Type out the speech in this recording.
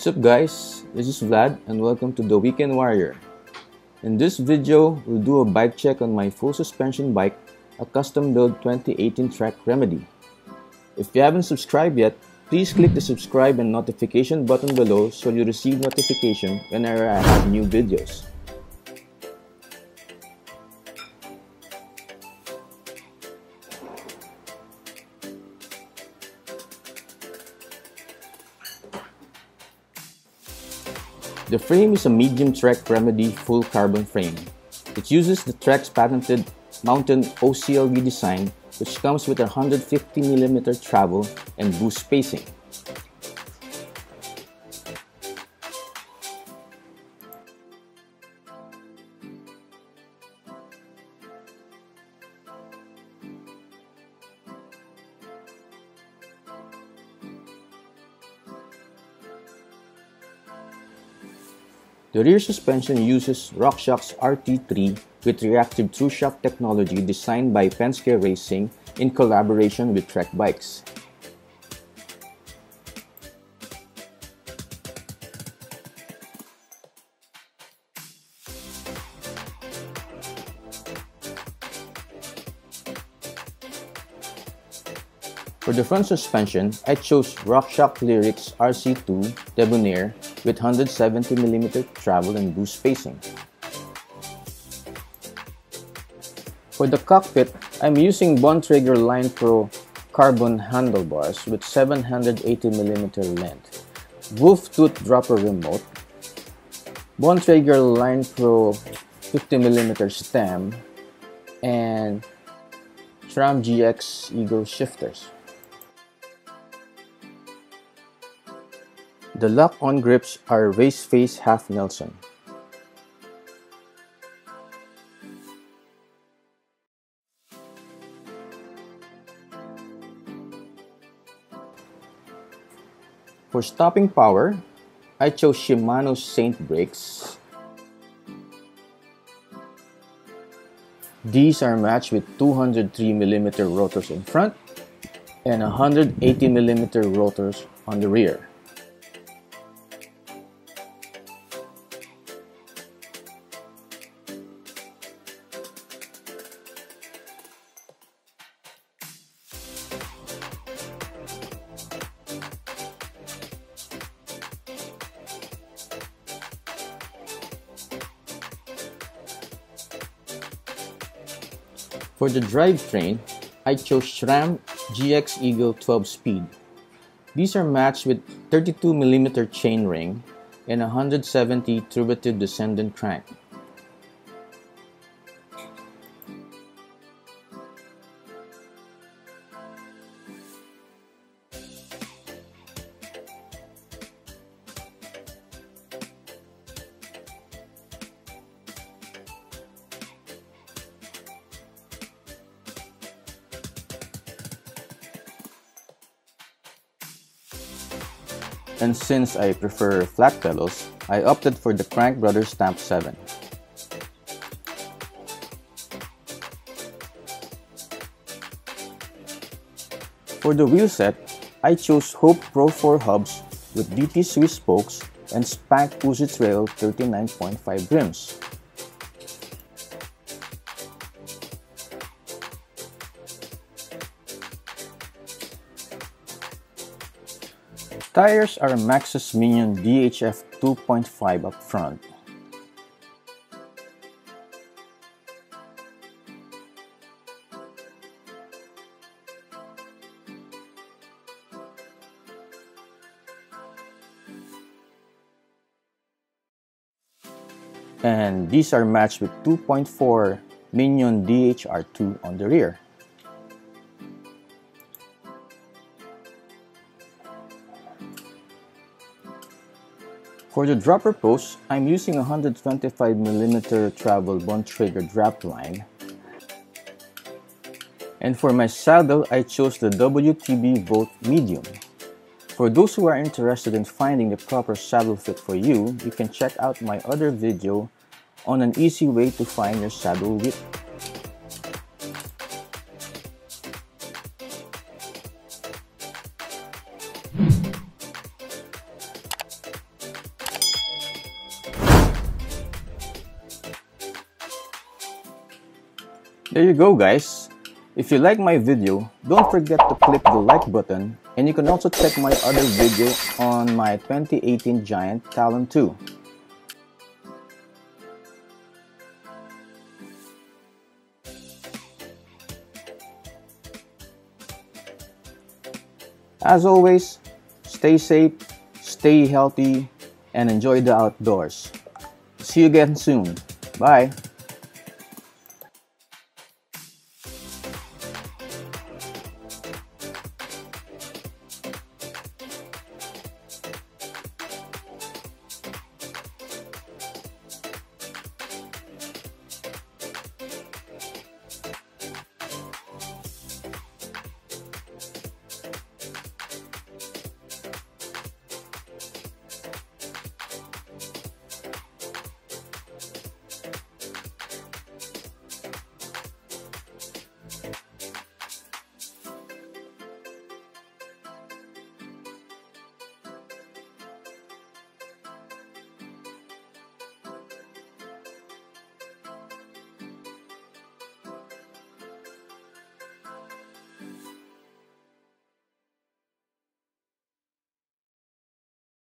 What's up guys, this is Vlad and welcome to the Weekend Warrior. In this video, we'll do a bike check on my full suspension bike, a custom build 2018 Trek Remedy. If you haven't subscribed yet, please click the subscribe and notification button below so you receive notification whenever I have new videos. The frame is a medium Trek Remedy full carbon frame. It uses the Trek's patented mountain OCLV design, which comes with a 150mm travel and boost spacing. The rear suspension uses Rockshox RT3 with Re-Active Thru Shaft Technology designed by Penske Racing in collaboration with Trek Bikes. For the front suspension, I chose Rockshox Lyrik RC2 Debonair with 170mm travel and boost spacing. For the cockpit, I'm using Bontraggger Linepro Carbon handlebars with 780mm length, Wolftooth Dropper remote, Bontraggger Linepro 50mm stem, and Sram GX Eagle shifters. The lock-on grips are Raceface half Nelson. For stopping power, I chose Shimano Saint Brakes. These are matched with 203mm rotors in front and 180mm rotors on the rear. For the drivetrain, I chose Sram GX Eagle 12-speed. These are matched with 32mm chainring and 170 Truvative Descendant crank. And since I prefer flat pedals, I opted for the Crankbrothers Stamp 7. For the wheelset, I chose Hope Pro 4 hubs with DT Swiss spokes and Spank Oozy Trail 39.5 rims. Tires are Maxxis Minion DHF 2.5 up front. And these are matched with 2.4 Minion DHR2 on the rear. For the dropper post, I'm using a 125mm travel Bontraggger drop line. And for my saddle, I chose the WTB Volt Medium. For those who are interested in finding the proper saddle fit for you, you can check out my other video on an easy way to find your saddle width. There you go, guys. If you like my video, don't forget to click the like button, and you can also check my other video on my 2018 Giant Talon 2. As always, stay safe, stay healthy, and enjoy the outdoors. See you again soon. Bye!